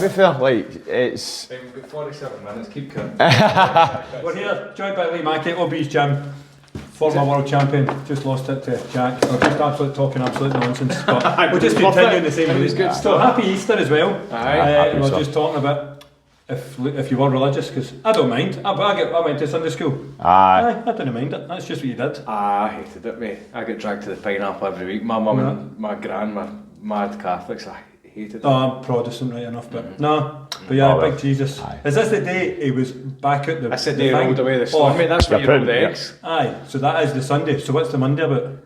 be fair, like, it's... We've got 47 minutes, keep cutting. We're here, joined by Mackay, Hobbies Gym, former world champion, just lost it to Jack. We're just talking absolute nonsense, but we'll just continue in the same way. Good So happy Easter as well. Aye. We're just talking about if you were religious, because I don't mind. I went to Sunday school. Aye. I didn't mind it, that's just what you did. I hated it, mate. I get dragged to the pineapple every week. My mum and my gran were mad Catholics. I hated it. Oh, I'm Protestant right enough, but no. But yeah, big Jesus. Aye. Is this the day he was back at the... That's the day he rolled away the storm, mate. That's when you rolled the eggs. Aye, so that is the Sunday. So what's the Monday about?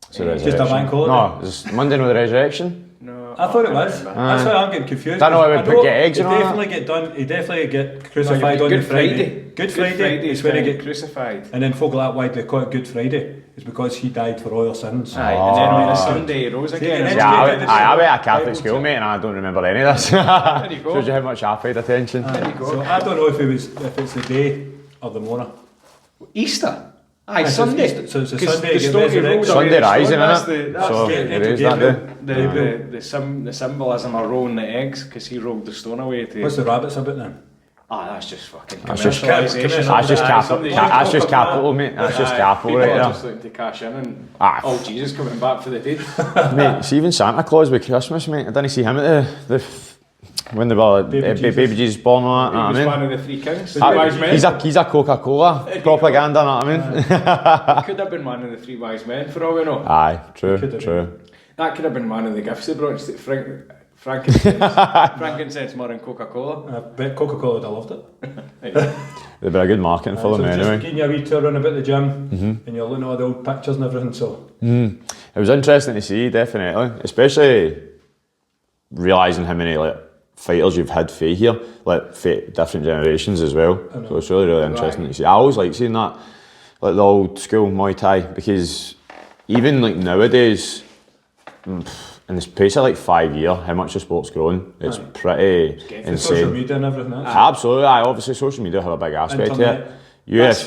It's a Just a bank holiday? No, it's Monday no the resurrection. No, I thought it was. That's why I'm getting confused. I know I would get eggs and all that. He definitely get crucified on the Friday. Good Friday is when he get crucified. And then folk like that, why they call it Good Friday, is because he died for all your sins. Aye, and then on the Sunday he rose again. Yeah, I went to Catholic school, mate, and I don't remember any of this. There you go. Shows you how much I paid attention. There you go. So I don't know if it's the day or the morning. Easter. Aye, Sunday. So it's a Sunday. Sunday rising, innit? That's So it is that day. the symbolism of rolling the eggs, because he rolled the stone away to... What's the rabbits about then? That's just fucking That's just commercialisation. That's just capital, mate. That's just capital right there. there. Just looking to cash in and Jesus coming back for the deed. Mate, see even Santa Claus with Christmas, mate. I didn't see him at the when they were baby Jesus born or that. He was one of the three kings. He's a Coca-Cola propaganda, know what I mean? He could have been one of the three wise men for all we know. Aye, true. That could have been one of the gifts they brought. Frankincense more than Coca-Cola. I bet Coca-Cola would have loved it. They'd be a good marketing for them anyway. Just getting you a wee tour around about the gym, and you're looking at all the old pictures and everything, so... It was interesting to see, definitely. Especially realising how many fighters you've had for here, different generations as well. So it's really interesting to see. I always like seeing that, the old school Muay Thai, because even nowadays, in the space of 5 years, how much the sport's grown, it's pretty insane. Social media and everything else. Absolutely, obviously social media have a big aspect to it.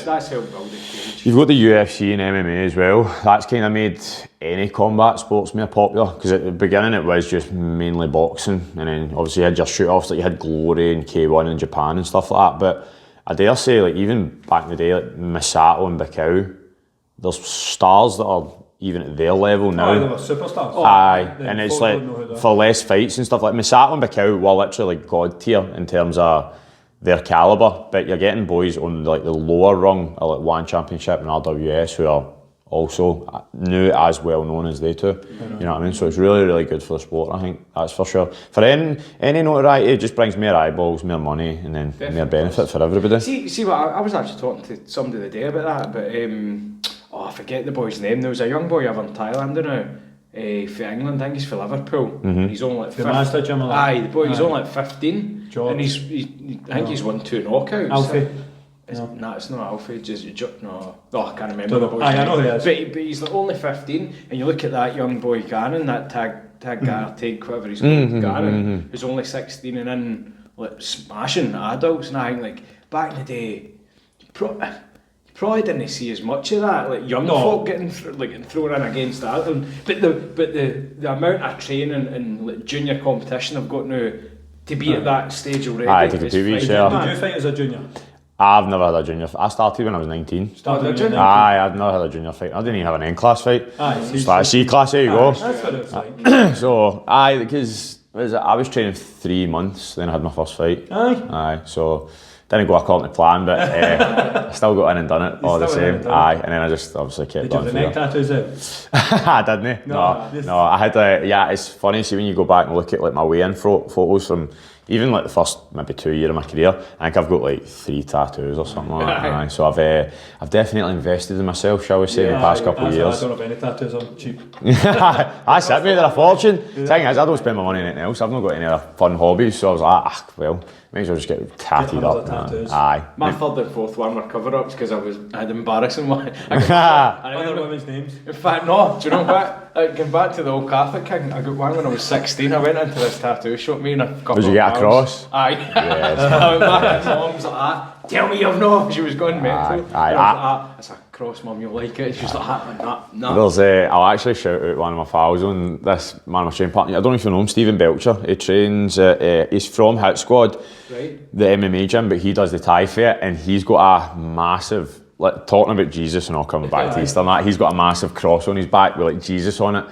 That's helped build the cage. You've got the UFC and MMA as well. That's kind of made any combat sports more popular, because at the beginning it was just mainly boxing, and then obviously you had your shoot-offs, you had Glory and K1 in Japan and stuff like that. But I dare say, even back in the day, Misato and Mackay, there's stars that are even at their level now. Oh, they were superstars. Aye, and it's for less fights and stuff. Misato and Mackay were literally god tier in terms of their calibre, but you're getting boys on the lower rung of One Championship and RWS who are also new as well known as they two. You know what I mean? So it's really, really good for the sport, I think, that's for sure. For any notoriety, it just brings more eyeballs, more money, and then more benefit for everybody. See what I was actually talking to somebody the day about that, but I forget the boy's name. There was a young boy over in Thailand now, for England, I think he's for Liverpool. And he's only the boy, he's only 15. George. And I think he's won 2 knockouts. Alfie. No, it's not Alfie, I can't remember the boy's name. I know who he is. But he's only 15, and you look at that young boy Gannon, that tag whatever he's called, Gannon, who's only 16 and in smashing adults, and I think back in the day, probably didn't see as much of that, young folk getting thrown in against that. But the amount of training and junior competition I've got now to be at that stage already. Aye, to compete, sure. Did you fight as a junior? I've never had a junior fight. I started when I was 19. Aye, I'd never had a junior fight. I didn't even have an N class fight. Aye, C class, there you go. That's what it's like. So, because I was training 3 months, then I had my first fight. Aye, so didn't go according to plan, but still got in and done it all the same. Aye, and then I just obviously kept on. Did you have the neck tattoos out? I didn't. No, I had it's funny, see when you go back and look at my weigh-in photos from even the first maybe 2 years of my career, I think I've got 3 tattoos or something like that. So I've definitely invested in myself, shall we say, in the past couple of years. I don't have any tattoos, I'm cheap. That's it, mate, they're a fortune. The thing is, I don't spend my money on anything else. I've not got any other fun hobbies, so I was like, well, may as well just get tatted up. Aye. My third and fourth one were cover-ups because I had embarrassing one. Other women's names? In fact, no, do you know what? Going back to the old Catholic king, I got one when I was 16. I went into this tattoo shop, me and a couple of Did you get a cross? Aye. Yes. I went back and my mum was like, tell me you've not. She was going mental. Aye. It's a cross, mum, you'll like it. It's just like, nah. There's I'll actually shout out one of my pals on this, man, my training partner. I don't know if you know him, Stephen Belcher. He trains, he's from Hit Squad, right, the MMA gym, but he does the Thai Fit, and he's got a massive, like, talking about Jesus and all coming back to Easter and that, he's got a massive cross on his back with like Jesus on it.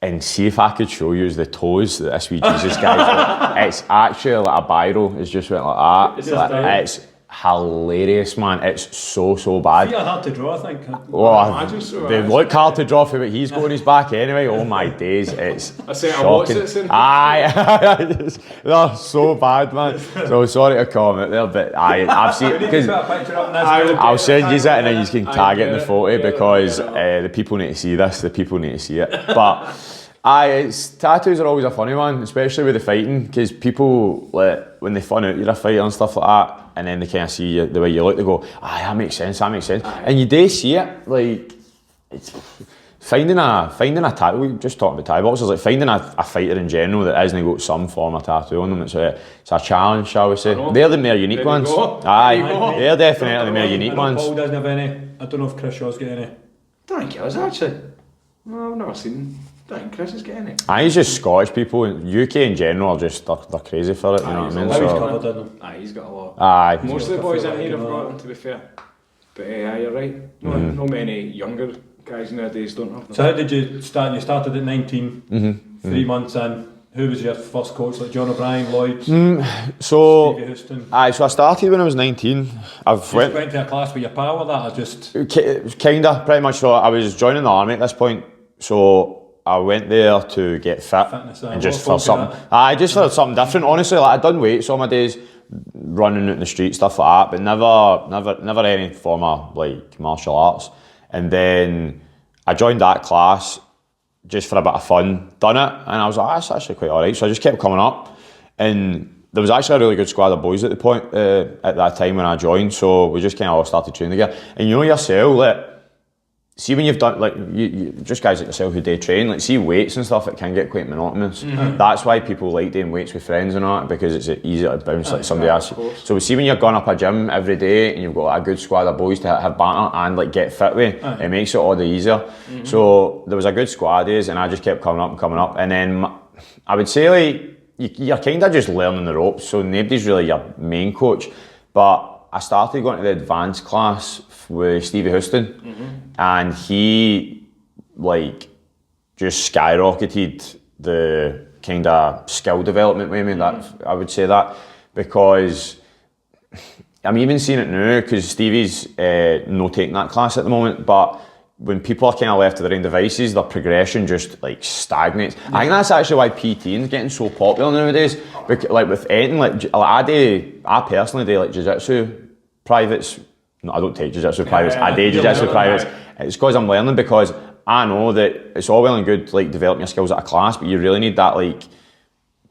And see if I could show you the toes that this wee Jesus guy's got. It's actually like a biro, it's just went like that. It's hilarious, man. It's so bad. Feet are hard to draw, I think. Well, they look hard to draw for what he's got on his back anyway. Oh my days, it's shocking. Aye, they're so bad, man. So sorry to comment there, but I've seen, because I'll send you it and then you can tag it in the photo, because the people need to see this. The people need to see it. But tattoos are always a funny one, especially with the fighting, because people, like, when they find out you're a fighter and stuff like that, and then they kind of see you, the way you look, they go, that makes sense. And you do see it, like, it's finding a tattoo, we just talking about Thai boxers, like finding a fighter in general that hasn't got some form of tattoo on them, it's a challenge, shall we say. They're the more unique ones. They're definitely the more unique ones. Paul doesn't have any. I don't know if Chris Shaw's got any. I don't think he has, actually. No, I've never seen. I don't think Chris is getting it. He's just Scottish people. UK in general are just they're crazy for it. You know what I mean? He's covered in them. He's got a lot. Most of the boys in here have got them, to be fair. But you're right. No many younger guys nowadays don't have them. So how did you start? You started at 19. 3 months in. Who was your first coach? Like John O'Brien, Lloyd, Stevie Houston? So I started when I was 19. Went to a class with your pal or that, or just? Kinda, pretty much. So I was joining the army at this point. So I went there to get fit and just for something. Just for something different. Honestly, like I'd done weights all my days, running out in the street, stuff like that, but never any form of like martial arts. And then I joined that class just for a bit of fun, done it, and I was like, that's actually quite alright. So I just kept coming up, and there was actually a really good squad of boys at the point at that time when I joined. So we just kind of all started training together. And you know yourself, like, see when you've done, like, you just guys like yourself who day train, like, see weights and stuff, it can get quite monotonous. That's why people like doing weights with friends and all that, because it's easy to bounce like somebody else. So see when you're going up a gym every day and you've got like, a good squad of boys to have banter and like get fit with, it makes it all the easier. So there was a good squad of days, and I just kept coming up, and then I would say, like, you're kind of just learning the ropes, so nobody's really your main coach. But I started going to the advanced class with Stevie Houston, and he like just skyrocketed the kind of skill development with me. That I would say that, because I'm even seeing it now, because Stevie's no taking that class at the moment, but when people are kind of left to their own devices, their progression just like stagnates. I think that's actually why PT is getting so popular nowadays. Because, like, with anything, like I personally do like jiu-jitsu privates. No, I don't take jiu-jitsu privates. I do jiu-jitsu privates. It's because I'm learning, because I know that it's all well and good like developing your skills at a class, but you really need that like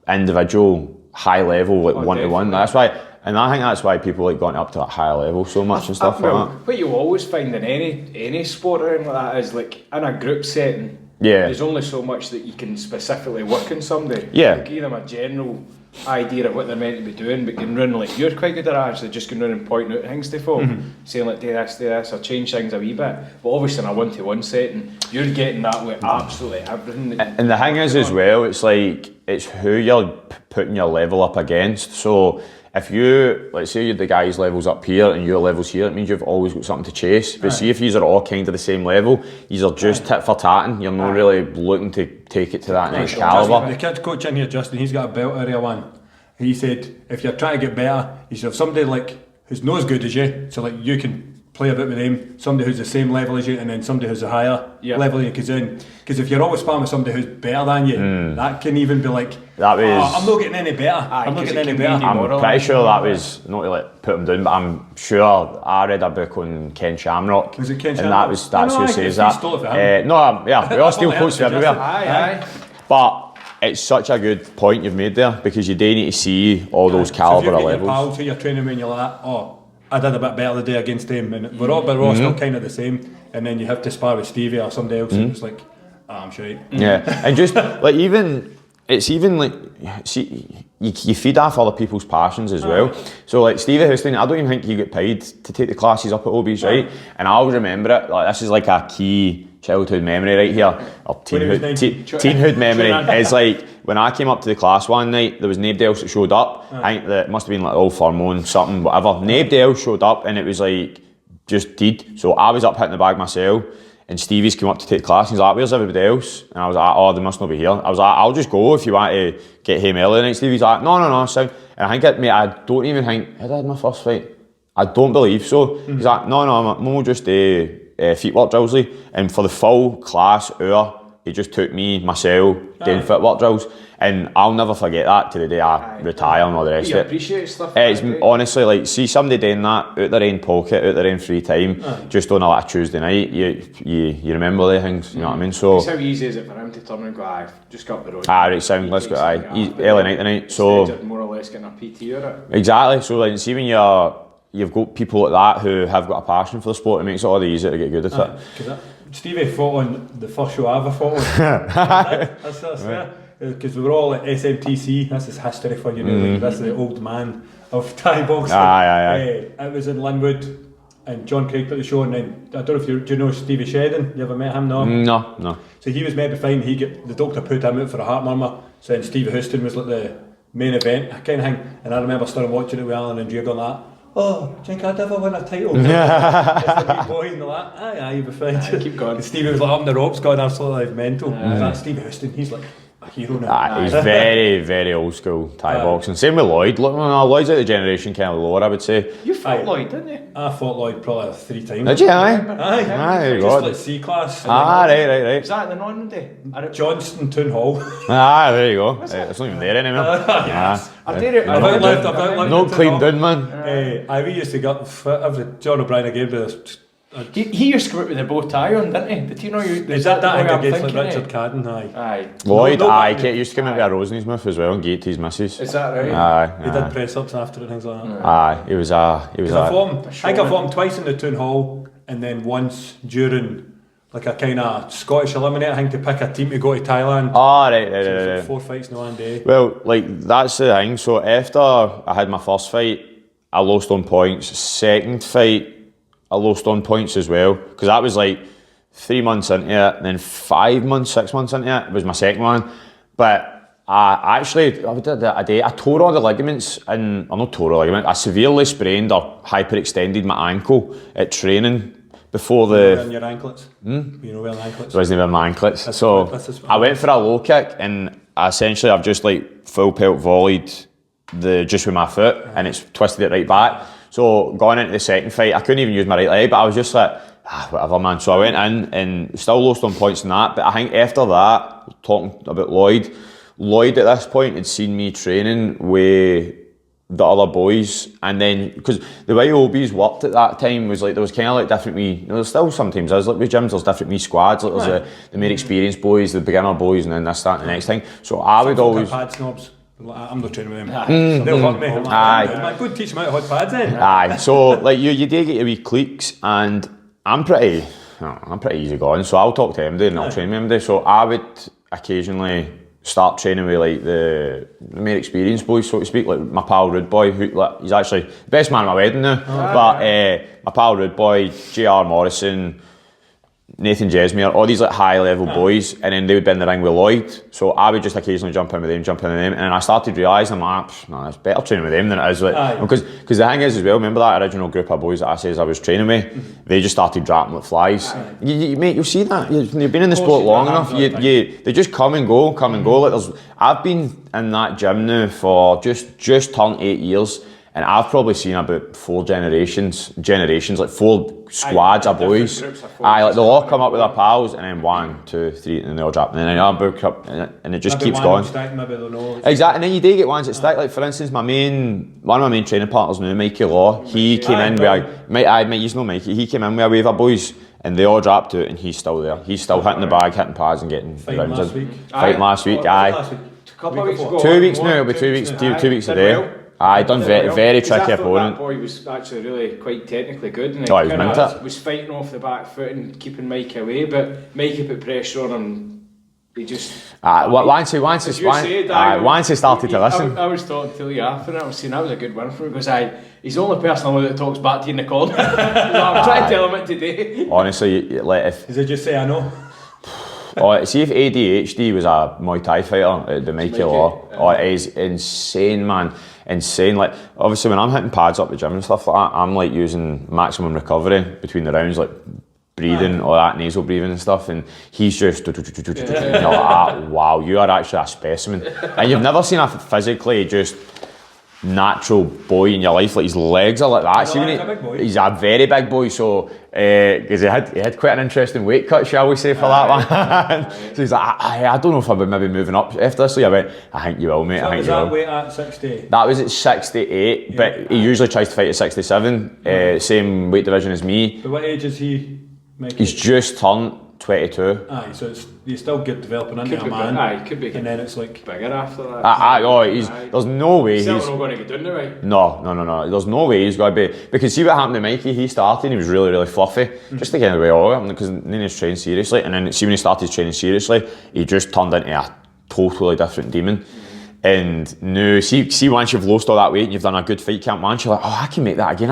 individual high level, like one-to-one. That's why. And I think that's why people like going up to that higher level so much and stuff like that. What you always find in any sport or anything like that is, like, in a group setting, Yeah. There's only so much that you can specifically work on somebody. Yeah. Give them a general idea of what they're meant to be doing, but can run, like you're quite good at actually just going around and pointing out things to folk, saying like do this, or change things a wee bit. But obviously in a one-to-one setting, you're getting that with absolutely everything. And the thing is as well, it's like, it's who you're putting your level up against. So if you, let's say you're the guy's levels up here and your level's here, it means you've always got something to chase. But see if you are all kind of the same level, you are just tit for tatting, you're not really looking to take it to that next calibre. The kid coach in here, Justin, he's got a belt area one. He said, if you're trying to get better, you should have somebody like who's not as good as you, so like you can play a bit with them, somebody who's the same level as you, and then somebody who's a higher level you can in. Because if you're always sparring with somebody who's better than you, that can even be like, I'm not getting any better. I'm not getting any better. I'm pretty sure that was, not to like put him down, but I'm sure I read a book on Ken Shamrock. Was it Ken and Shamrock? that's who says that. We all steal quotes from everywhere. Aye. But it's such a good point you've made there, because you do need to see all those calibre so if you levels. Your pals who you're training with and you're like, I did a bit better the day against them, and we're all still kind of the same, and then you have to spar with Stevie or somebody else, and it's like, I'm sure. Yeah, and just like even it's even like, see, you feed off other people's passions as well. So like Stevie Houston, I don't even think he got paid to take the classes up at Hobbies, right? And I always remember it, like this is like a key childhood memory right here, or teenhood memory. It's like, when I came up to the class one night, there was nobody else that showed up. I think that it must have been like all Pheromone, something, whatever. Nobody else showed up, and it was like, just did. So I was up hitting the bag myself, and Stevie's came up to take the class, and he's like, where's everybody else? And I was like, oh, they must not be here. I was like, I'll just go if you want to get home early tonight. Stevie's like, no, sound. And I think, I don't even think, had I had my first fight? I don't believe so. He's like, no, we'll just feet work drills. And for the full class hour, he just took me, myself, doing footwork drills. And I'll never forget that to the day I retire and all the rest of it. You appreciate stuff It's like that, honestly like, see somebody doing that out their own pocket, out their own free time, just on a Tuesday night, you remember the things, you know what I mean? So it's how easy is it for him to turn and go, just go up the road. Right, sound, let's go, early night tonight. So more or less getting a PT or it. Exactly, so like, see when you've got people like that who have got a passion for the sport, it makes it all the easier to get good at it. Stevie fought on the first show I ever fought on. That's because we were all at SMTC. This is history for you, like, this is the old man of Thai boxing. It was in Linwood, and John Craig put the show, and then I don't know if do you know Stevie Shedden? You ever met him? No. So he was meant to be fine. The doctor put him out for a heart murmur. So then Stevie Houston was like the main event kind of thing. And I remember starting watching it with Alan and Drew going like, oh, do you think I'd ever win a title? Just a wee boy, and they're like, aye, you'll be fine. Keep going. And Stevie was like up on the ropes, going absolutely like mental. And that Stevie Houston, he's like a hero now. He's very, very old school Thai boxing. Same with Lloyd. Look, Lloyd's out the generation kind of lower, I would say. You fought Lloyd, didn't you? I fought Lloyd probably 3 times. Did you? Aye, Just God. like C class. Right. Was that in the non-day? Johnston Town Hall. There you go. It's not even there anymore. Yes. I did it. I've outlived Not cleaned in, man. We used to get every John O'Brien again with He used to come out with a bow tie on, didn't he? Did you know you? Is that against like Richard Cadden? Aye. Lloyd, used to come out with a rose in his mouth as well and get to his missus. Is that right? He did press ups after and things like that. He was I think I fought him twice in the Town Hall, and then once during like a kind of Scottish eliminator, I think, to pick a team to go to Thailand. Right. So 4 fights in one day. Well, like, that's the thing. So after I had my first fight, I lost on points. Second fight, I lost on points as well, because that was like 3 months into it, and then 6 months into it was my second one. But I did a day. I tore all the ligaments, I severely sprained or hyperextended my ankle at training before the. You know, wearing your anklets. You know, wearing anklets. I wasn't wearing my anklets. So I went for a low kick, and essentially I've just like full pelt volleyed just with my foot, and it's twisted it right back. So going into the second fight, I couldn't even use my right leg, but I was just like, whatever, man. So I went in and still lost on points in that. But I think after that, talking about Lloyd at this point had seen me training with the other boys, and then because the way Hobbies worked at that time was like there was kind of like different there's still sometimes there's like with gyms there's different squads, like there's the more experienced boys, the beginner boys, and then this, that, and the next thing. So I would always. Pad snobs. I'm not training with them. They'll hurt me. I'm good to teach them how to hot pads then. So like you do get your wee cliques, and I'm pretty easy going. So I'll talk to MD and I'll train with MD. So I would occasionally start training with like the more experienced boys, so to speak, like my pal Rude Boy, who like, he's actually the best man at my wedding now. My pal Rude Boy, JR Morrison, Nathan Jesmere, all these like high level boys, and then they would be in the ring with Lloyd. So I would just occasionally jump in with them, and then I started realising, I'm like, no, it's better training with them than it is like, because the thing is as well, remember that original group of boys that I says I was training with, they just started dropping like flies. Mate, you'll see that, you've been in the sport long enough, they just come and go, like I've been in that gym now for just turned 8 years, and I've probably seen about 4 generations, like 4 squads of boys. Like they'll all come up with their pals, and then 1, 2, 3, and then they all drop, and then another book up, and it just keeps going. Exactly, and then you do get ones that stick. Like for instance, one of my main training partners now, Mikey Law, he came in with he's no Mikey. He came in with a wave of boys, and they all dropped out, and he's still there. He's still hitting the bag, hitting pads, and getting rounds in. Fight last week, aye. 2 weeks now. It'll be 2 weeks. 2 weeks a day. Done very tricky opponent. That boy was actually really quite technically good, and he was fighting off the back foot and keeping Mike away, but Mike put pressure on him They just... Once he started to listen. I was talking to Lee after and I was saying that was a good win for him because he's the only person I know that talks back to you in the corner. I'm trying to tell him it today. Honestly, if... Does it just say I know? See if ADHD was a Muay Thai fighter at the Mackay Law. It is insane, man. Insane. Like, obviously when I'm hitting pads up the gym and stuff like that, I'm like using maximum recovery between the rounds, like breathing or that nasal breathing and stuff, and he's just and you're like, wow, you are actually a specimen. And you've never seen a physically just natural boy in your life, like his legs are like that. He's a very big boy, so because he had quite an interesting weight cut, shall we say, for that one. So he's like, I don't know if I would maybe moving up after this. So I went, I think you will, mate. So I think was you that will. weight at 60? That was at 68, but he usually tries to fight at 67. Same weight division as me. But what age is he? Making? He's just turned 22. Aye, so you still good developing into a man. Could be. And then it's like bigger after that. There's no way he's he's still not going to get down there, right? No. There's no way he's going to be, because see what happened to Mikey. He started, he was really, really fluffy, just to get away all of it, because then he's trained seriously, and then see when he started training seriously, he just turned into a totally different demon. And now, see once you've lost all that weight and you've done a good fight camp match, you're like, I can make that again.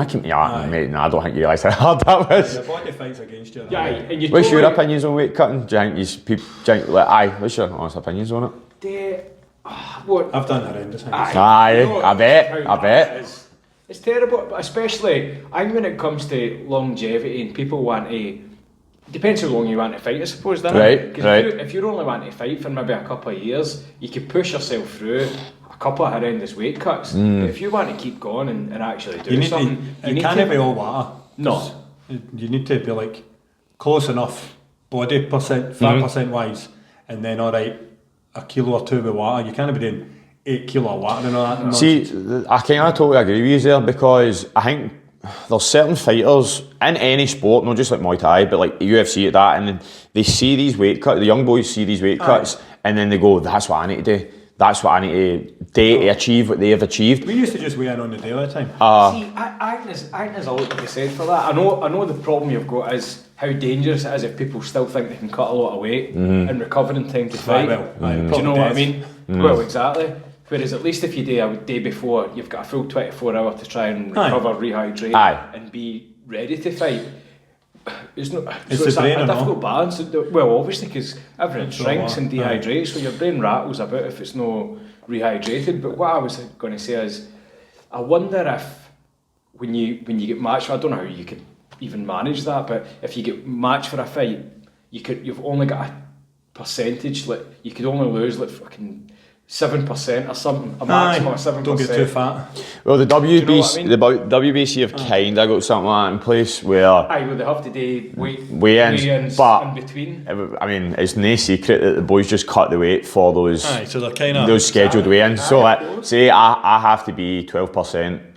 Mate, no, I don't think you realise how hard that was. the body fights against you. Yeah, and you what's your opinions on weight cutting? Do you think what's your honest opinions on it? What? I've done horrendous. I bet. It's terrible, but especially I think when it comes to longevity and people want to. Depends how long you want to fight, I suppose, doesn't it? Because if you only want to fight for maybe a couple of years, you could push yourself through a couple of horrendous weight cuts. But if you want to keep going and actually do something, you can't be all water. No. You need to be like close enough body percent, fat percent wise, and then alright, a kilo or two with water. You can't be doing 8 kilo of water and all that. See, I kind of totally agree with you there, because I think there's certain fighters in any sport, not just like Muay Thai, but like UFC at that, and then they see these weight cuts, the young boys see these weight cuts, and then they go, that's what I need to do. That's what I need to do to achieve what they have achieved. We used to just weigh in on the daily time. See, I think there's a lot to be said for that. I know the problem you've got is how dangerous it is if people still think they can cut a lot of weight and recover in time to fight. Do you know what I mean? Well, exactly. Whereas at least if you do a day before, you've got a full 24 hours to try and recover, rehydrate, and be ready to fight. It's a difficult balance. Well, obviously, because everything shrinks and dehydrates, so your brain rattles a bit if it's not rehydrated. But what I was going to say is, I wonder if when you get matched, I don't know how you could even manage that, but if you get matched for a fight, you've only got a percentage. Like you could only lose like fucking 7% or something, a maximum of 7%. Don't get too fat. Well, the WBC, the WBC have kind of got something like that in place where... Well, they have to do weigh-ins but in between. I mean, it's no secret that the boys just cut the weight for those so they're kind of those scheduled weigh-ins. So, like, say I have to be 12%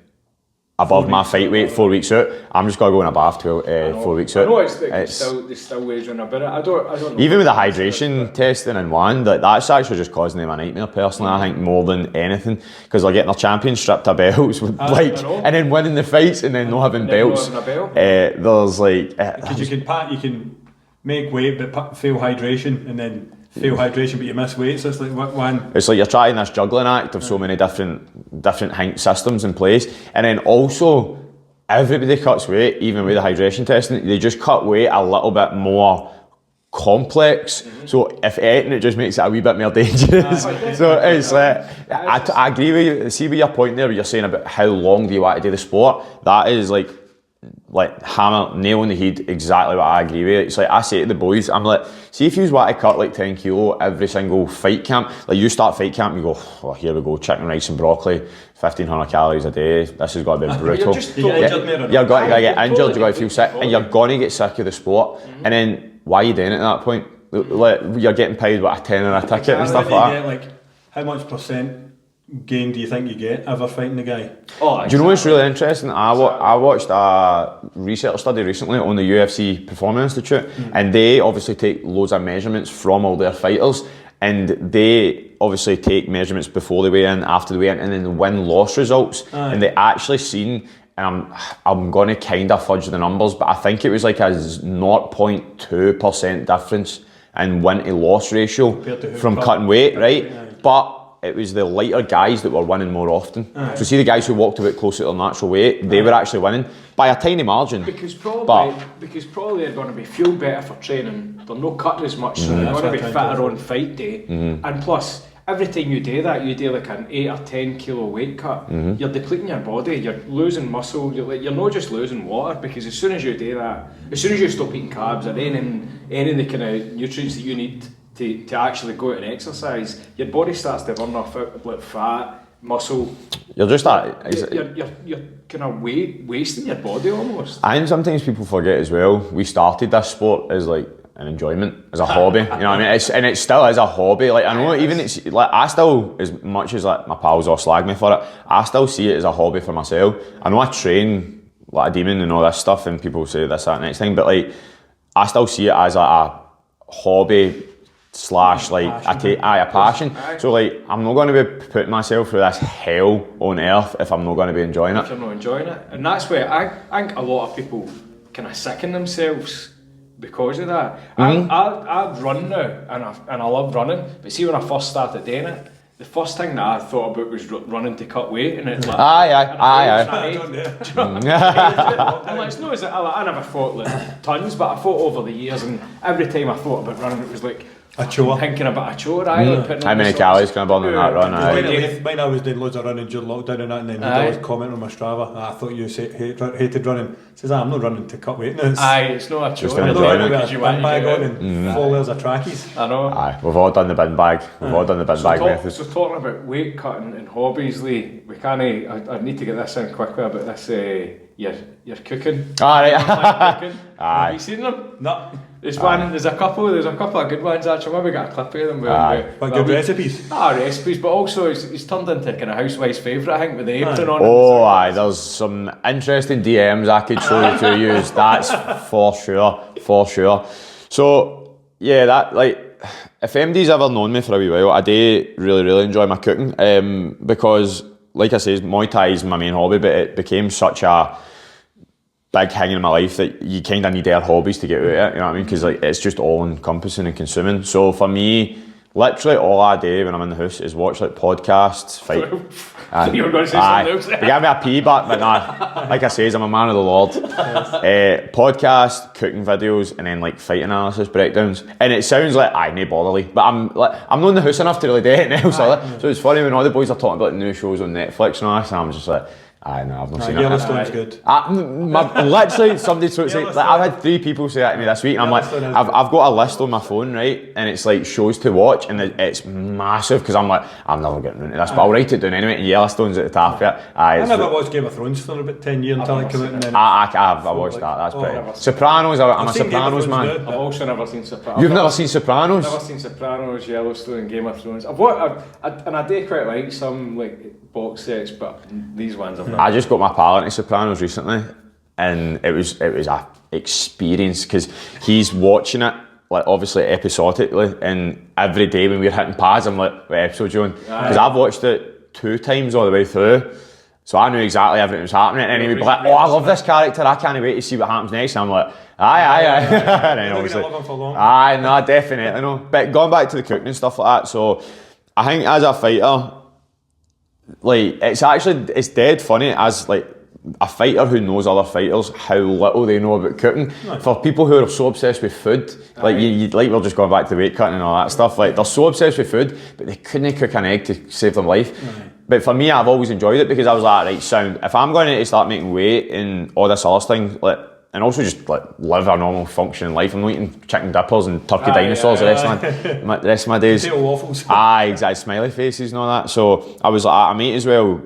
above my fight weight 4 weeks out, I'm just going to go in a bath 4 weeks out. I know there's still ways around about it. I don't know. Even with the hydration testing in one, that's actually just causing them a nightmare personally, I think, more than anything, because they're getting their champions stripped of belts and then winning the fights and then not having belts. There's like... Because you can make weight but fail hydration, and then fail hydration but you miss weight, so it's like one. It's like you're trying this juggling act of so many different systems in place, and then also everybody cuts weight, even with the hydration testing. They just cut weight a little bit more complex, so if anything it just makes it a wee bit more dangerous. So it's like, I agree with you. See with your point there where you're saying about how long do you want to do the sport, that is like hammer, nail on the head, exactly what I agree with. It's like I say to the boys, I'm like, see if you want to cut like 10 kilo every single fight camp, like you start fight camp, you go, oh, here we go, chicken, rice and broccoli, 1,500 calories a day, this is going to be brutal. You're going to get injured, you're going to feel sick, and you're going to get sick of the sport. And then why are you doing it at that point? Like, you're getting paid what, a tenner a ticket and stuff like that. Like, how much percent gain do you think you get ever fighting the guy? Do you know what's really interesting? I watched a research study recently on the UFC Performance Institute, and they obviously take loads of measurements from all their fighters, and they obviously take measurements before they weigh in, after the weigh in, and then the win-loss results. And they actually seen, and I'm going to kind of fudge the numbers, but I think it was like a 0.2% difference and win to loss ratio from cutting weight, right? But it was the lighter guys that were winning more often. So see the guys who walked a bit closer to their natural weight, they were actually winning by a tiny margin. Because probably they're going to be feel better for training. They're not cutting as much, so they're going to be fitter on fight day. And plus, every time you do that, you do like an 8 or 10 kilo weight cut. You're depleting your body. You're losing muscle. You're not just losing water, because as soon as you do that, as soon as you stop eating carbs or any of the kind of nutrients that you need to actually go out and exercise, your body starts to burn off like fat, muscle. You're just you're kind of wasting your body almost. And sometimes people forget as well, we started this sport as like an enjoyment, as a hobby. You know what I mean? It still is a hobby. Like I know, even it's like I still, as much as like my pals all slag me for it, I still see it as a hobby for myself. I know I train like a demon and all this stuff, and people say this, that, next thing, but like I still see it as like a hobby / like a passion. So like I'm not going to be putting myself through this hell on earth if I'm not going to be enjoying it. If you're not enjoying it, and that's where I think a lot of people kind of sicken themselves because of that. I run now, and I love running. But see, when I first started doing it, the first thing that I thought about was running to cut weight, and it's like aye. I'm like, it's not as I never fought like tons, but I fought over the years, and every time I thought about running, it was like a chore. Thinking about a chore, like how many calories can I burn on that run? Mine, I was doing loads of running during lockdown and that, and then you'd always comment on my Strava. I thought you hated running. Says I'm not running to cut weight now. It's not a chore. Just enjoyment. With a bin bag on and 4 layers of trackies. I know. Aye, we've all done the bin bag. We've all done the bin bag method. So talking about weight cutting and hobbies, Lee, we can't. I need to get this in quickly about this. Your cooking. Aye. Have you seen them? No. There's a couple of good ones actually. Maybe got a clip of them. But good recipes. Recipes, but also it's turned into kind of housewife's favourite, I think, with the apron on. Oh, aye, there's some interesting DMs I could show you to use. That's for sure. So yeah, that like if MD's ever known me for a wee while, I do really enjoy my cooking. Because like I say, Muay Thai is my main hobby, but it became such a big thing in my life that you kind of need their hobbies to get out of it, you know what I mean? Because like it's just all encompassing and consuming. So for me, literally all I do when I'm in the house is watch like podcasts, fight. You were going to say something else. They give me a pee back, but nah, like I say, I'm a man of the Lord. Podcast, cooking videos, and then like fight analysis breakdowns. And it sounds like no botherly, but I'm not in the house enough to really do anything else. So it's funny when all the boys are talking about like, new shows on Netflix and all this, and I'm just like, no, I've not seen it. Yellowstone's good. Literally, somebody say, like, I've had 3 people say that to me this week, and I'm like, I've got a list on my phone, right, and it's like shows to watch, and it's massive, because I'm like, I'm never getting into this, but I'll write it down anyway, and Yellowstone's at the top of it. I never watched Game of Thrones for about 10 years until it came out, and then I watched that, that's pretty. Sopranos, I'm a Sopranos man. I've also never seen Sopranos. You've never seen Sopranos? I've never seen Sopranos, Yellowstone, and Game of Thrones. And I do quite like some like box sets, but these ones I've never. I just got my pal into Sopranos recently, and it was a experience, because he's watching it like obviously episodically, and every day when we're hitting pads, I'm like, what episode you on? Because I've watched it 2 times all the way through, so I knew exactly everything that was happening, and he would be like, I love this character, I can't wait to see what happens next, and I'm like, aye. And then obviously, no, definitely, no. But going back to the cooking and stuff like that, so I think as a fighter, like it's dead funny as like a fighter who knows other fighters how little they know about cooking. For people who are so obsessed with food, like you like we're just going back to weight cutting and all that stuff, like they're so obsessed with food, but they couldn't cook an egg to save their life. But for me, I've always enjoyed it, because I was like, right, sound, if I'm going to start making weight and all this other thing, like, and also just like live a normal functioning life, I'm not eating chicken dippers and turkey dinosaurs the rest of my days. Potato waffles. Exactly, smiley faces and all that. So I was like, I might as well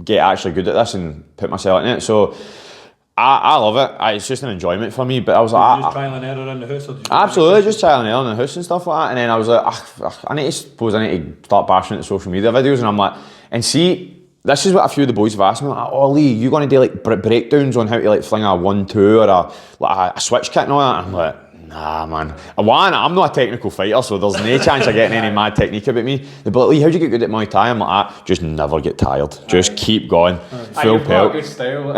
get actually good at this and put myself in it. So I love it. It's just an enjoyment for me. But I was like, just trial and error in the house, or absolutely, just trial and error in the house and stuff like that. And then I was like, I need to start bashing into social media videos, and I'm like, and see. This is what a few of the boys have asked me, like, oh Lee, you going to do like breakdowns on how to like fling a 1-2 or a switch kick and all that? And I'm like, nah man. One, I'm not a technical fighter, so there's no chance of getting any mad technique about me. They'd be like, Lee, how'd you get good at Muay Thai? I'm like, just never get tired. Just keep going. Full pelt. Good style.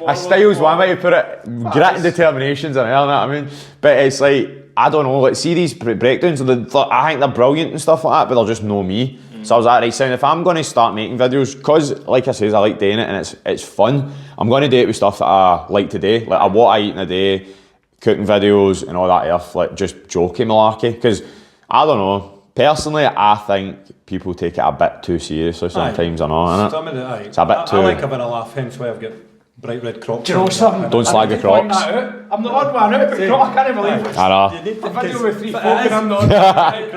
A style's one way to put it. Grit and determination's another, you know what I mean? But it's like, I don't know, like, see these breakdowns, I think they're brilliant and stuff like that, but they're just no me. So I was like, right, sound, if I'm going to start making videos, because, like I says, I like doing it and it's fun, I'm going to do it with stuff that I like to do, like what I eat in a day, cooking videos and all that stuff, like just joking malarkey, because, I don't know, personally, I think people take it a bit too seriously sometimes, I know, innit? It's a bit too... I like having a laugh, hence why I've got bright red Crocs. Do you know something? Don't slag the Crocs. I'm the odd one out, but I can't believe it. I know. You need to, A video with 3 folk and I'm not. It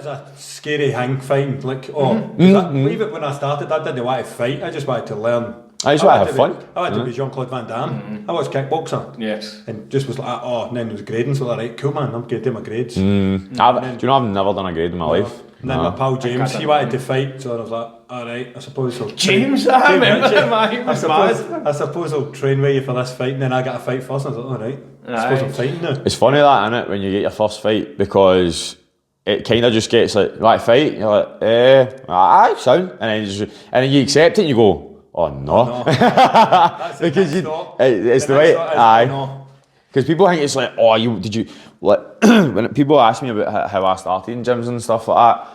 is a scary hang fighting. Like, even when I started, I didn't want to fight. I just wanted to learn. I just want to have fun. I wanted to be Jean-Claude Van Damme. I watched Kickboxer. Yes. And just was like, and then it was grading. So like, right, cool man, I'm going to do my grades. Do you know, I've never done a grade in my life. And then my pal James, he wanted to fight, so I was like, alright, I suppose I'll... James, I remember him, he was mad. I suppose I'll train with you for this fight, and then I got a fight first, and I was like, alright, I suppose I'm fighting now. It's funny that, innit, when you get your first fight, because it kind of just gets like, right, fight, you're like, aye, sound, and then you accept it and you go, oh no. Because it's the way, aye. Because people think it's like, when people ask me about how I started in gyms and stuff like that,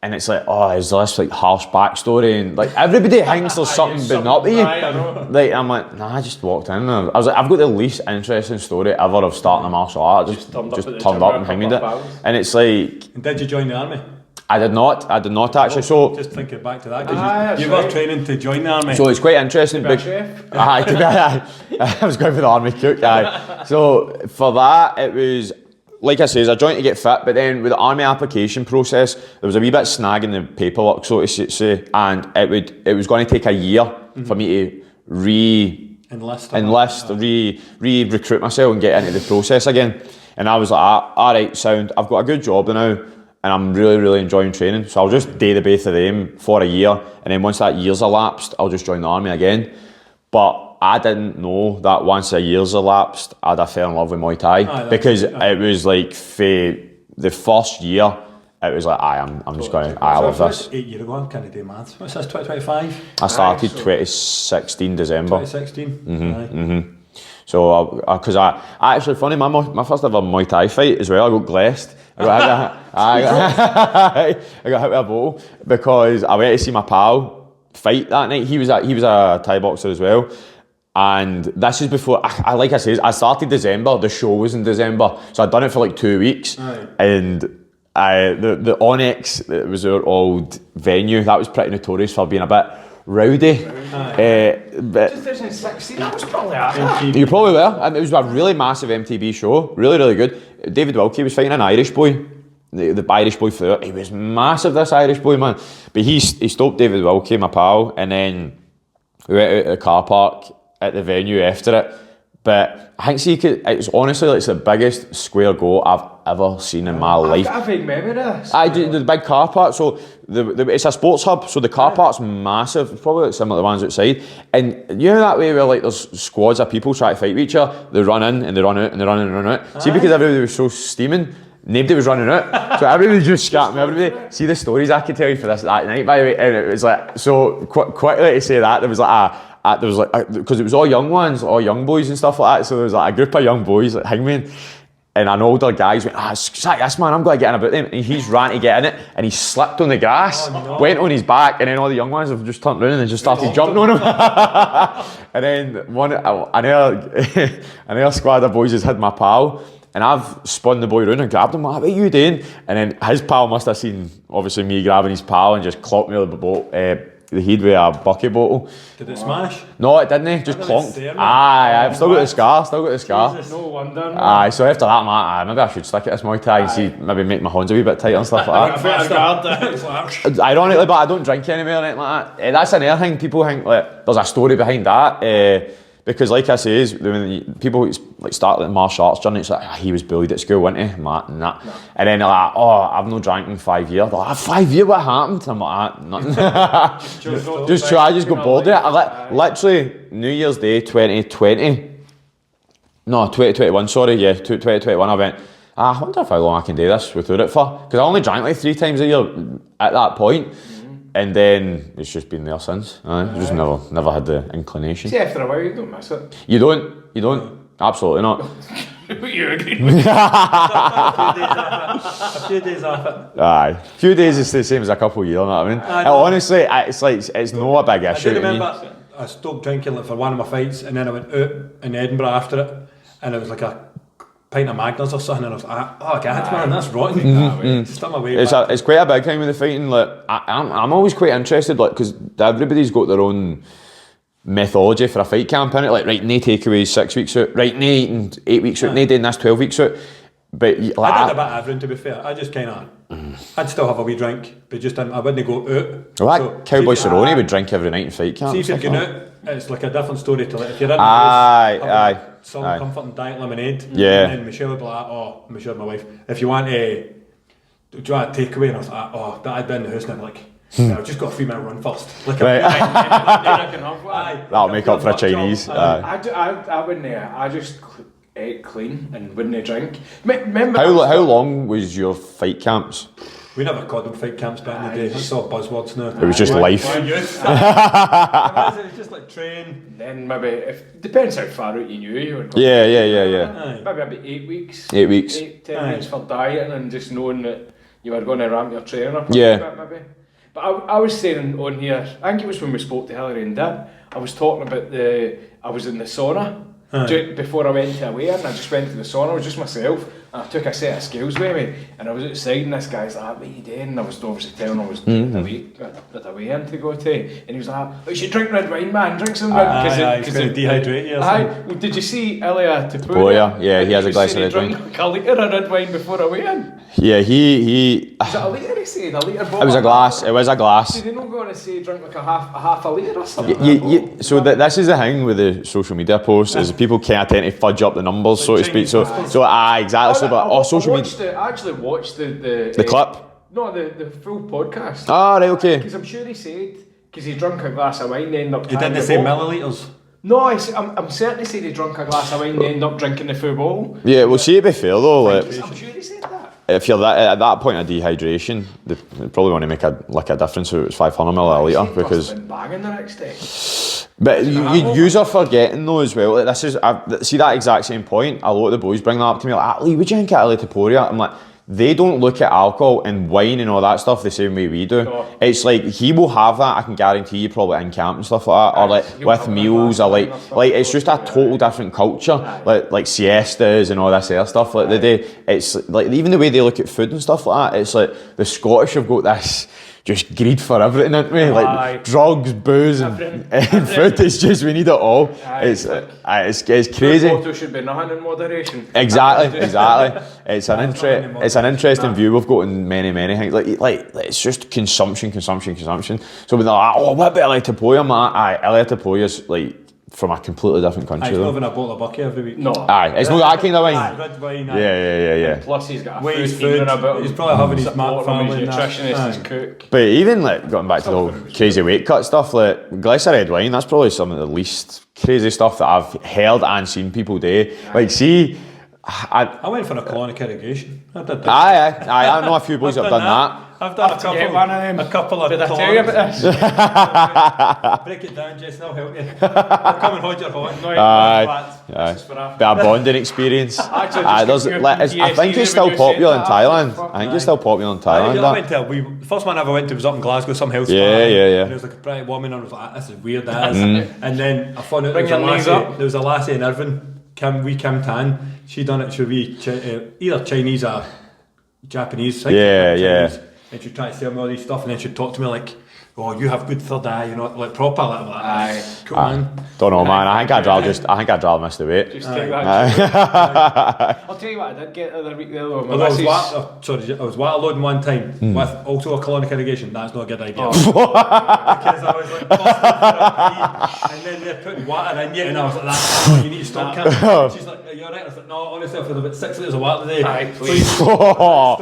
and it's like, is this like harsh backstory? And like everybody thinks there's something been up to you. Like, I'm like, nah, I just walked in. I was like, I've got the least interesting story ever of starting a martial art. Just turned up and hanged it. And it's like... And did you join the army? I did not actually. So just thinking back to that, because you were training to join the army. So it's quite interesting. I was going for the army cook. So for that, it was, like I says, I joined to get fit, but then with the army application process, there was a wee bit snag in the paperwork, so to say, and it was going to take a year for me to re-recruit myself and get into the process again. And I was like, all right, sound, I've got a good job now, and I'm really, really enjoying training, so I'll just do the both of them for a year, and then once that year's elapsed, I'll just join the army again. But I didn't know that once a year's elapsed, I'd have fell in love with Muay Thai, because it was like, for the first year, it was like, I'm just going, I love this. 8 years ago, I can't do maths. What's this, 2025? I started 2016 December. 2016? So, because I actually, funny, my first ever Muay Thai fight as well, I got glessed. I got hit with a bottle because I went to see my pal fight that night. He was a Thai boxer as well. And this is before, like I said, I started December, the show was in December. So I'd done it for like 2 weeks. Right. And the Onyx, it was our old venue, that was pretty notorious for being a bit rowdy. But 2016, that was probably that. You probably were. It was a really massive MTV show, really, really good. David Wilkie was fighting an Irish boy. The Irish boy flew out. He was massive, this Irish boy, man. But he stopped David Wilkie, my pal, and then we went out to the car park at the venue after it. But I think it's honestly like the biggest square go I've ever seen in my life. I've got a big memory of this. I do the big car park. So it's a sports hub. So the car park's massive. It's probably like similar to the ones outside. And you know that way where like there's squads of people trying to fight with each other. They run in and they run out and they run in and run out. See, because everybody was so steaming, nobody was running out. So everybody just scattered me. Everybody. See the stories I could tell you for this that night, by the way. And it was like, so quickly to say that, there was like because it was all young ones, all young boys and stuff like that. So there was like a group of young boys, like hangmen, and an older guys went, yes man, I'm going to get in about them. And he's ran to get in it, and he slipped on the grass, went on his back, and then all the young ones have just turned around and just started jumping on him. And then another squad of boys has hit my pal, and I've spun the boy around and grabbed him. What are you doing? And then his pal must have seen, obviously, me grabbing his pal and just clocked me with the head with a bucket bottle. Did it smash? No, it didn't. Just clonked. I've still got the scar. Jesus, no wonder. So after that, maybe I should stick at this Muay Thai and see, maybe make my hands a wee bit tighter and stuff like that. Ironically, but I don't drink anymore or anything like that. That's another thing. People think like there's a story behind that. Because like I say, when people like start the martial arts journey, it's like, he was bullied at school, wasn't he? Nah. And then they're like, I've not drank in 5 years. They're like, 5 years, what happened? I'm like, nothing. I just got bored of it. Literally, New Year's Day 2021, sorry, 2021, I went, I wonder if how long I can do this without it for. Because I only drank like 3 times a year at that point. And then it's just been there since. Just never had the inclination. See, after a while you don't miss it. You don't. Absolutely not. You agreed with me. A few days off it. Aye. A few days is the same as a couple of years, you know what I mean? Honestly, it's like, it's not a big issue I do to me. remember I stopped drinking like for one of my fights, and then I went out in Edinburgh after it, and it was like a pint of Magners or something, and I was like, oh God, man, that's rotten. Stuck my way back. It's quite a big time with the fighting. Like, I'm always quite interested, like, because everybody's got their own methodology for a fight camp, innit? Like, right, no takeaways 6 weeks out, right, no eating 8 weeks out, no doing this 12 weeks out. But like, I did a bit of everything, to be fair. I just kind of, I'd still have a wee drink, but just I wouldn't go out. well, So, Cowboy see if- Cerrone would drink every night in fight camp. See if you're stuff going like out, it's like a different story to like if you're in the Aye, house, aye, having some aye. comfort and diet lemonade. Yeah. And then Michelle would be like, oh, Michelle, my wife, if you want a, do you want a takeaway? And I was like, oh, but I'd be in the house and I'm like, I've just got a 3 minute run first. Like, Right. aye. That'll make up for a Chinese. I wouldn't. I just ate clean and wouldn't drink. Remember? How long was your fight camps? We never called them fight camps back in the day. It's all buzzwords now. It was just life. Youth. It's just like train. Then maybe if depends how far out you knew you were going. Yeah. Aye. Maybe about 8 weeks. 8 weeks. 10 weeks for dieting and just knowing that you were going to ramp your training up. Yeah. A bit, maybe. But I was saying on here, I think it was when we spoke to Hilary and Dad, I was talking about I was in the sauna before I went to a weigh-in. I just went to the sauna, it was just myself, and I took a set of scales with me, and I was outside and this guy's like, what are you doing? And I was obviously telling him I was at a weigh-in to go to, and he was like, oh, you should drink red wine, man, drink some red, It's going to dehydrate you or something. well, did you see Elia Tapoya, yeah, he has a glass of red wine. Like a litre of red wine before a weigh-in. Yeah, he. Is it a litre, he said? A litre bottle? It was a glass. It was a glass. Did they not go on to say drink like a half a litre or something? So this is the thing with the social media posts is people can't tend to fudge up the numbers, so to speak. So exactly. So, but social media. I actually watched the clip. No, the full podcast. Ah, right, okay. Because I'm sure he said because he drank a glass of wine, and ended up. He didn't say millilitres. No, I'm certain he said he drank a glass of wine, and ended up drinking the full bottle. Yeah, well, see, to be fair though, like, I'm sure he said that. if you're at that point of dehydration, they probably want to make a difference if it was 500 milliliter because. Been banging the next day. But you are forgetting though as well. Like this is see that exact same point. A lot of the boys bring that up to me like, Lee, would you drink Italy Taporia? I'm like, they don't look at alcohol and wine and all that stuff the same way we do. No. It's like he will have that. I can guarantee you, probably in camp and stuff like that, or like with meals, or like it's just a total different culture. Like siestas and all this other stuff. Like it's like even the way they look at food and stuff like that. It's like the Scottish have got this just greed for everything, isn't we? Like drugs, booze, and food. It's just we need it all. It's crazy. Photo should be nothing in moderation. Exactly. It's an interesting view we've got in many things. Like it's just consumption. So we're like, oh, what about Elia Tapoya? I'm like, Elia Tapoya's like from a completely different country. He's not having a bottle of bucky every week. No. It's not that kind of wine. Red wine. Yeah. Plus he's got a Weighs food team food. about He's probably having his support from family his and that. nutritionist, his Aye. cook. But even like going back to the whole crazy weight cut stuff, like glass of red wine, that's probably some of the least crazy stuff that I've heard and seen people do. Like, see, I went for a colonic irrigation. I did that. Aye, I know a few boys that have done that. I've done Have to get one of them. a couple of Did I tell you about this? Break it down, Jason, I'll help you. I'll come and hold your hand. No, Aye. This is for after. Bit of bonding experience. Actually, I think it's still popular in Thailand. I think it's still popular in Thailand. I that. went to the first one I ever went to was up in Glasgow, some health spa. Yeah. And there was like a pretty woman, and I was like, this is weird, that is. And then I found out Bring your knees up. there was a lassie in Irvine, Kim Tan. She done it, she would be either Chinese or Japanese. Chinese. And she'd try to sell me all these stuff, and then she'd talk to me like, oh, you have good third eye, you know, like proper, like that. Aye. Cool, man. Don't know, man. I think I'd rather miss the weight. Just take that. I'll tell you what I did get the other week there though. Although I was water loading one time with also a colonic irrigation. That's not a good idea. Because I was like busting for a pee, and then they're putting water in you, and I was like, that's what you need to stop, Kim. She's like, are you alright? I was like, no, honestly, I've had about 6 litres of water today. Aye, please. Stop.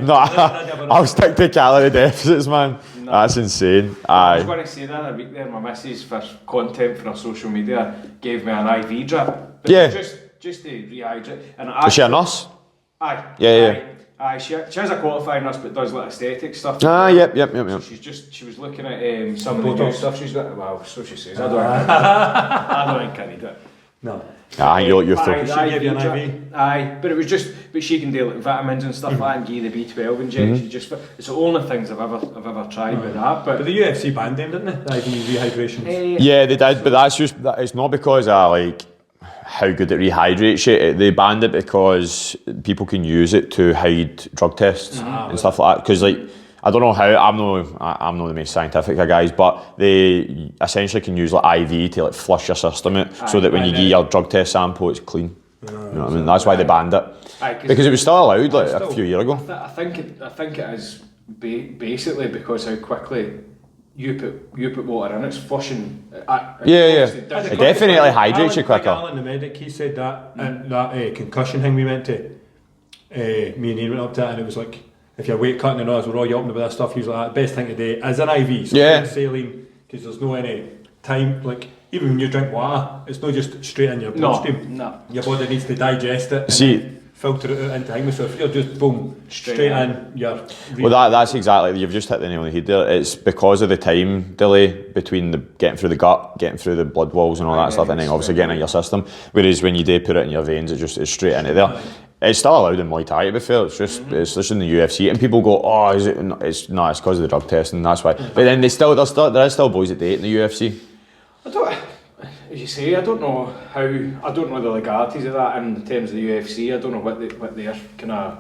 No, I'll stick to calorie deficits, man. No. That's insane. I was going to say that a week there, my missus for content for her social media gave me an IV drip. But Yeah. Just to rehydrate. And Is she a nurse? Aye. Yeah. Aye, she has a qualified nurse but does like aesthetic stuff. Yep. She was looking at some of the new stuff she's got. Well, so she says. I don't think I need it. No. I think you're She gave you an IV. Aye, but it was just, but she can do like vitamins and stuff like that, and give you the B12 injection. Just it's the only things I've ever tried with that. But the UFC banned them, didn't they? The IV rehydration. Yeah, they did, but that's just it's not because of like how good it rehydrates you. They banned it because people can use it to hide drug tests and stuff like that. Because like I don't know how I'm not the most scientific of guys, but they essentially can use like IV to like flush your system out, so that when you get your drug test sample, it's clean. You know what I mean? That's why they banned it, because it was still allowed like a few years ago. I think it is basically because how quickly you put water in, it's flushing. It definitely hydrates you quicker. Alan, the medic, he said that that concussion thing we went to. Me and Ian went up to it, and it was like, if you're weight cutting and all, we're all yelping about that stuff. He was like, the best thing to do is an IV. So saline, because there's no any time. Like even when you drink water, it's not just straight in your bloodstream. No. Your body needs to digest it. See. Filter it out into things. So if you're just boom straight in, you're. Well, that's exactly. You've just hit the nail on the head there. It's because of the time delay between getting through the gut, getting through the blood walls and all that stuff, and then obviously getting in your system. Whereas when you do put it in your veins, it's straight into there. It's still allowed in Muay Thai, to be fair. It's just in the UFC, and people go, "Oh, is it?" It's because of the drug testing. That's why. But then there is still boys that do it in the UFC. As you say, I don't know the legalities of that in terms of the UFC. I don't know what their kind of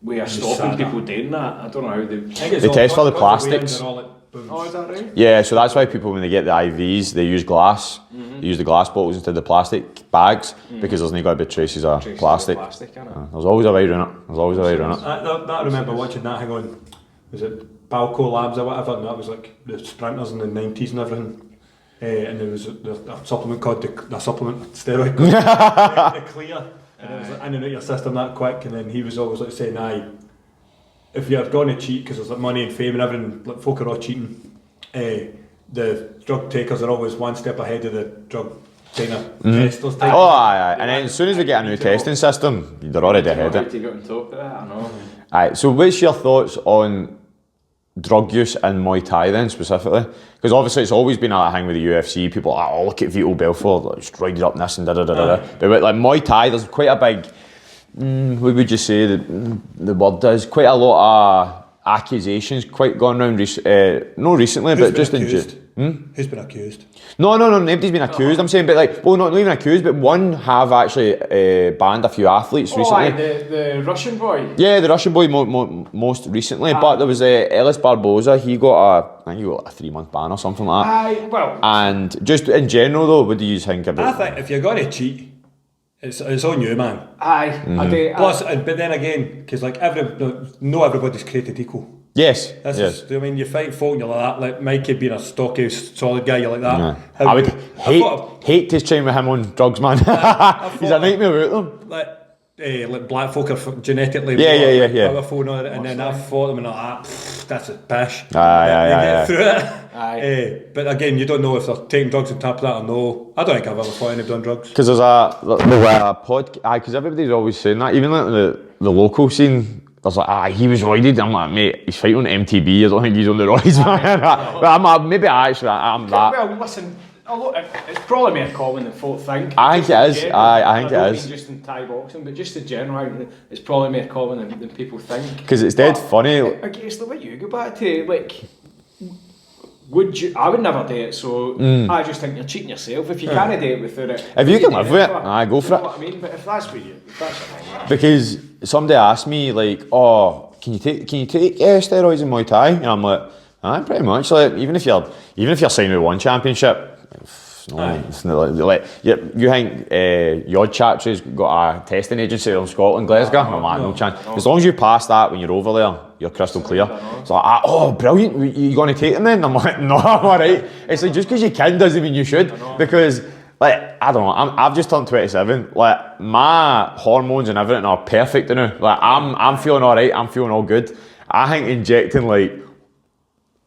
way of stopping people doing that. I don't know how they test for the plastics. Oh, is that right? Yeah, so that's why people, when they get the IVs, they use glass. They use the glass bottles instead of the plastic bags, because there's not got to be traces of plastic. There's always a way around it. I remember watching that thing on, was it Balco Labs or whatever, and that was like the sprinters in the 90s and everything. And there was a supplement called the supplement steroid called the Clear, and it was like in and out your system that quick. And then he was always like saying, "Aye, if you're going to cheat, because there's like money and fame and everything, like folk are all cheating. The drug takers are always one step ahead of the drug kind of testers." Oh, aye. And then as soon as they get a new testing system, they're already ahead of it. To get on top of that, I know. Aye. So, what's your thoughts on drug use in Muay Thai then specifically? Because obviously it's always been a thing with the UFC. People are, oh, look at Vito Belfort, like, steroided up this and da-da-da-da. But with like Muay Thai, there's quite a big, what would you say the word is? Quite a lot of accusations quite gone around, not recently, but just accused? Who's been accused? No, nobody's been accused, I'm saying, but like, well, not even accused, but one have actually banned a few athletes recently. The Russian boy? Yeah, the Russian boy most recently, but there was Ellis Barboza, I think he got a 3-month ban or something like that. And just in general though, what do you think about? I think if you're going to cheat, it's on you, man. Plus, but then again, because like not everybody's created equal. Yes. I mean, you fight folk and you're like that. Like Mikey being a stocky, solid guy, you're like that. Yeah. I would hate to train with him on drugs, man. He's a nightmare about them. Like black folk are genetically powerful, and then I fought them and like that's a pish. Get through it. But again, you don't know if they're taking drugs on top of that or no. I don't think I've ever fought anybody on drugs. Because there's a pod. Because everybody's always saying that. Even like the local scene. There's like, he was roided. I'm like, mate, he's fighting on MTB. I don't think he's on the roids, man. But maybe I'm that. Well, listen, it's probably more common than folk think. I think it is. I think it is. Just in Thai boxing, but just in general, it's probably more common than people think. Because it's dead funny. I guess the way you go back to, like, I would never do it, so I just think you're cheating yourself. If you can't do it without it, if you can live with it, go for it. You know what I mean? But if that's what that's the thing. Because somebody asked me like, "Oh, can you take steroids in Muay Thai?" And I'm like, pretty much. Like, even if you're signing with one championship. No, it's not like you think your Chatry's got a testing agency in Scotland, Glasgow. I'm like, no chance. As long as you pass that when you're over there, you're crystal clear. It's like, oh, brilliant. You going to take them then? I'm like, no, I'm alright. It's like just because you can doesn't mean you should. Because like I don't know, I've just turned 27. Like my hormones and everything are perfect now. Like I'm feeling alright. I'm feeling all good. I think injecting like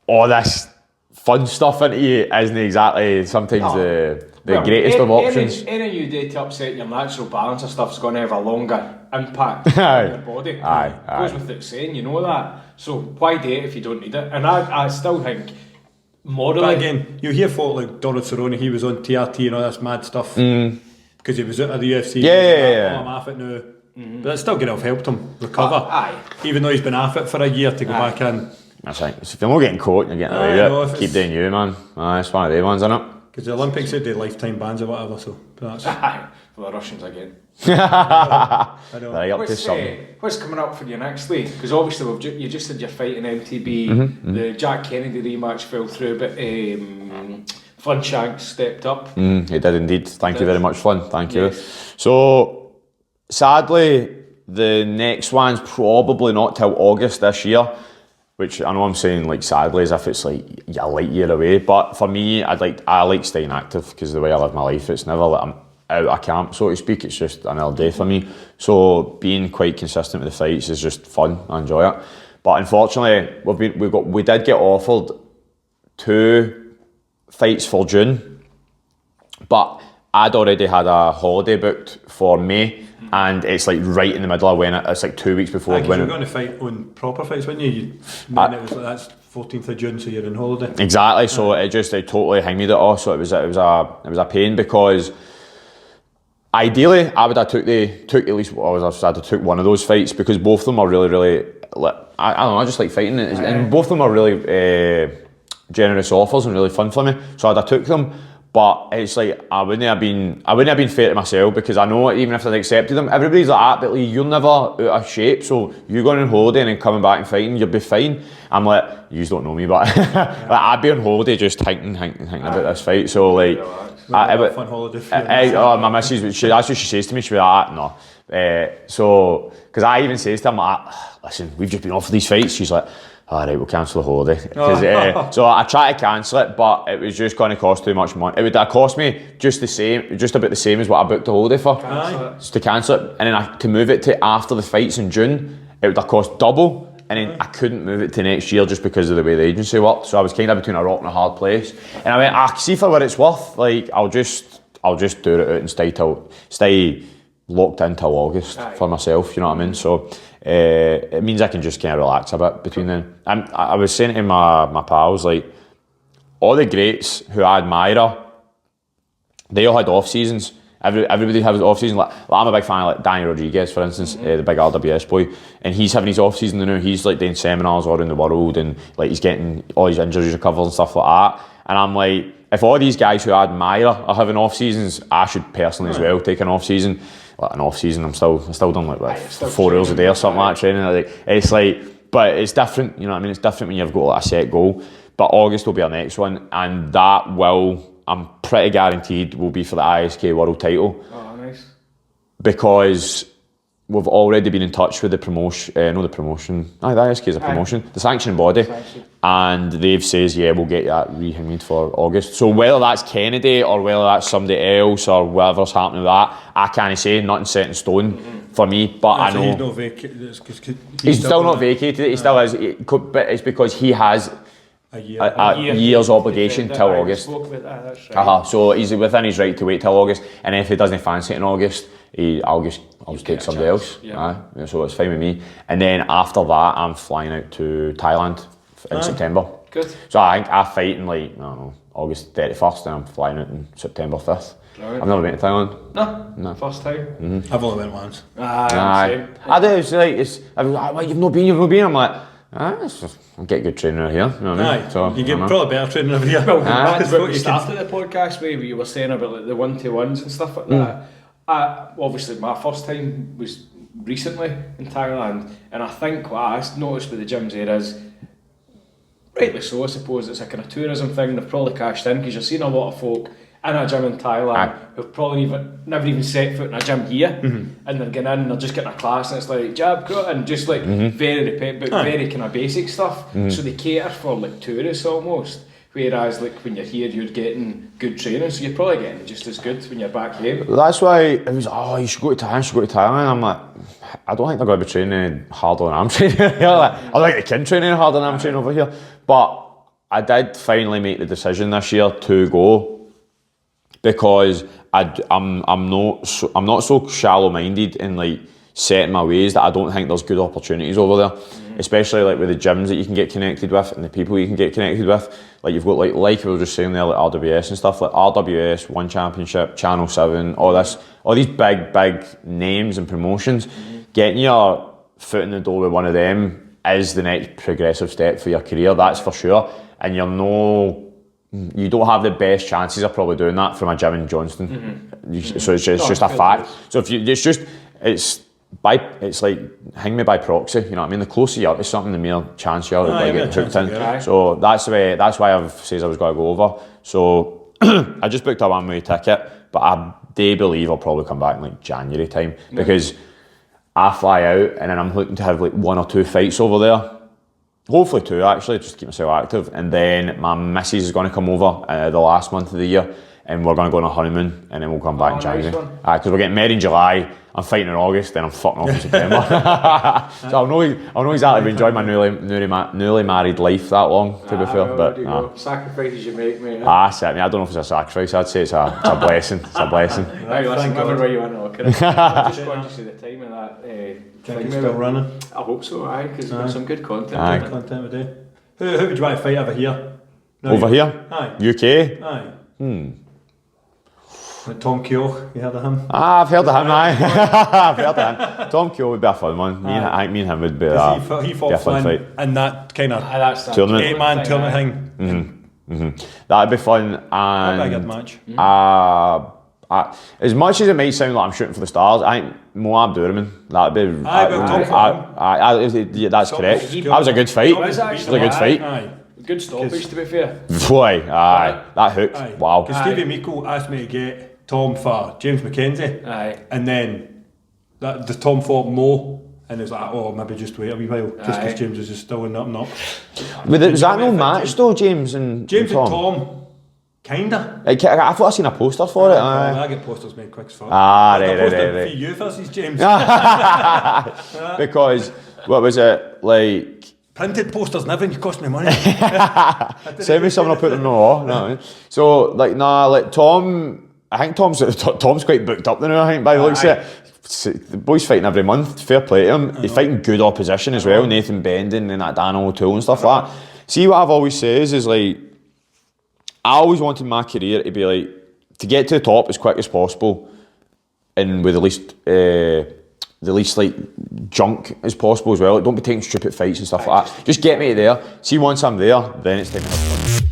all this fun stuff into you isn't exactly sometimes the greatest of options. Any you do to upset your natural balance of stuff's going to have a longer impact on your body. It goes without saying, you know that. So why do it if you don't need it? And I still think morally. But again, you hear folk like Donald Cerrone, he was on TRT and all this mad stuff because he was out of the UFC. Yeah. I'm off it now. But that's still going to have helped him recover. Aye. Even though he's been off it for a year to go back in. That's right. If you're not getting caught, you're getting away with it. Keep doing you, man. It's one of the ones, isn't it? Because the Olympics said they lifetime bans or whatever, so that's... For the Russians again. I know. Right, up to something. What's coming up for you next week? Because obviously you just had your fight in MTB. The Jack Kennedy rematch fell through, but Flynn Shanks stepped up. He did indeed. Thank you very much, Flynn. Thank you. So, sadly, the next one's probably not till August this year, which I know I'm saying like sadly as if it's like a light year away. But for me, I like staying active because the way I live my life, it's never like I'm out of camp, so to speak. It's just another day for me. So being quite consistent with the fights is just fun. I enjoy it. But unfortunately, we did get offered 2 fights for June, but I'd already had a holiday booked for May, and it's like right in the middle of when it's like 2 weeks before. When you're going to fight on proper fights, weren't you? It was like that's 14th of June, so you're on holiday. Exactly. So it totally hanged it off. So it was a pain because. Ideally, I would have took at least took one of those fights because both of them are really, really. I don't know. I just like fighting, and both of them are really generous offers and really fun for me. So I'd have took them, but it's like I wouldn't have been fair to myself because I know even if I'd accepted them, everybody's like that. But like, you're never out of shape, so you going on holiday and then coming back and fighting, you'll be fine. I'm like, you don't know me, but like, I'd be on holiday just thinking about this fight. So like. Fun holiday for my missus, that's what she says to me. She'll be like, no. So, because I even says to her, like, listen, we've just been offered these fights. She's like, all right, we'll cancel the holiday. So I try to cancel it, but it was just going to cost too much money. It would have cost me just about the same as what I booked the holiday for. Just to cancel it, and then to move it to after the fights in June, it would have cost double. And then I couldn't move it to next year just because of the way the agency worked. So I was kind of between a rock and a hard place. And I went, see for what it's worth. Like I'll just do it out and stay locked in till August for myself. You know what I mean? So it means I can just kind of relax a bit between then. I was saying to my pals, like all the greats who I admire, they all had off seasons. Everybody has off season. Like I'm a big fan of like Danny Rodriguez, for instance, the big RWS boy, and he's having his off season now. He's like doing seminars all around the world, and like he's getting all his injuries recovered and stuff like that. And I'm like, if all these guys who I admire are having off seasons, I should personally as well take an off season. Like an off season, I'm still doing like 4 hours a day or something like that training. Like it's like, but it's different. You know what I mean? It's different when you've got like a set goal. But August will be our next one, and that will. I'm pretty guaranteed will be for the ISK world title. Oh, nice. Because we've already been in touch with the promotion, the ISK is a promotion, the sanctioning body, and they've says, yeah, we'll get that rehanged for August. So whether that's Kennedy or whether that's somebody else or whatever's happening with that, I can't say, nothing set in stone for me, but I know. He's not vacated. He's still not vacated, he still is, but it's because he has a year's obligation till August. So he's within his right to wait till August, and if he doesn't fancy it in August, I'll just take somebody else. So it's fine with me. And then after that, I'm flying out to Thailand in September. Good. So I think I fight in like, I don't know, August 31st, and I'm flying out on September 5th. Right. I've never been to Thailand. No. First time. I've only went once. Same. I do. It's like I'm like, well, you've not been. I'm like. I'll get good training out here. You know what I mean? So, you get probably better training over here. Well, that's what we started the podcast with. You were saying about like the 1-to-1s and stuff like that. Obviously, my first time was recently in Thailand, and I think what I noticed with the gyms there is, rightly so, I suppose it's a kind of tourism thing. They've probably cashed in because you're seeing a lot of folk in a gym in Thailand who've probably never even set foot in a gym here, and they're getting in and they're just getting a class and it's like jab, cut, and just like very kind of basic stuff. So they cater for like tourists almost. Whereas like when you're here, you're getting good training, so you're probably getting just as good when you're back here. That's why it was, you should go to Thailand. I'm like, I don't think they're going to be training harder than I'm training here. I think they can train harder than I'm training over here. But I did finally make the decision this year to go, because I'm not so shallow minded in like setting my ways that I don't think there's good opportunities over there. especially like with the gyms that you can get connected with and the people you can get connected with. Like you've got like we were just saying there, like RWS and stuff, like RWS, One Championship, Channel 7, all these big names and promotions. Getting your foot in the door with one of them is the next progressive step for your career, that's for sure. And you don't have the best chances of probably doing that from a gym in Johnston. So it's just a fact. So if you, it's like hang me by proxy, you know what I mean? The closer you are to something, the more chance you are of getting hooked in. So that's why I've said I was going to go over. So I just booked a one-way ticket, but I do believe I'll probably come back in like January time, because I fly out and then I'm looking to have like 1 or 2 fights over there. Hopefully 2 actually, just to keep myself active. And then my missus is going to come over the last month of the year, and we're going to go on a honeymoon, and then we'll come back in January. Because we're getting married in July, I'm fighting in August, then I'm fucking off in September. So I'll know exactly enjoying my newly married life that long, to be fair. But sacrifices you make, mate. Certainly. I don't know if it's a sacrifice, I'd say it's a blessing. It's a blessing. Right, listen, remember where you want to look at it. I'm just going to see the time of that thing still running. I hope so, because there's some good content. Good content we do. Who would you want to fight over here? Over here? Aye. UK? Aye. Like Tom Keogh, you heard of him? I've heard of him, aye. I've heard of him. Tom Keogh would be a fun one. I think me and him would be a fun fight. And that kind of tournament. 8-man tournament thing. That'd be fun. That'd be a good match. As much as it might sound like I'm shooting for the stars, I think Moab Durman, that'd be... that's correct. That was a good fight. It was a good fight. Aye. Good stoppage, to be fair. Boy, that hooked. Aye. Wow. Because Stevie Miko asked me to get Tom for James McKenzie. Aye. And then the Tom fought Mo, and it was like, oh, maybe just wait a wee while, just because James was just still in up and up. Was that no match though, James and Tom? Kinda. I thought I seen a poster for it. I get posters made quick as fuck. Right. For you versus James. Because, what was it, like... Printed posters and everything, cost me money. Send me something, I'll put them on. So, like Tom, I think Tom's quite booked up now, I think, by the looks of it. The boy's fighting every month, fair play to him. He's fighting good opposition as well, Nathan Bendon and that Dan O'Toole and stuff like that. See, what I've always says is like, I always wanted my career to be like, to get to the top as quick as possible and with the least like junk as possible as well. Like, don't be taking stupid fights and stuff like that. Just get me there. See, once I'm there, then it's time to have fun.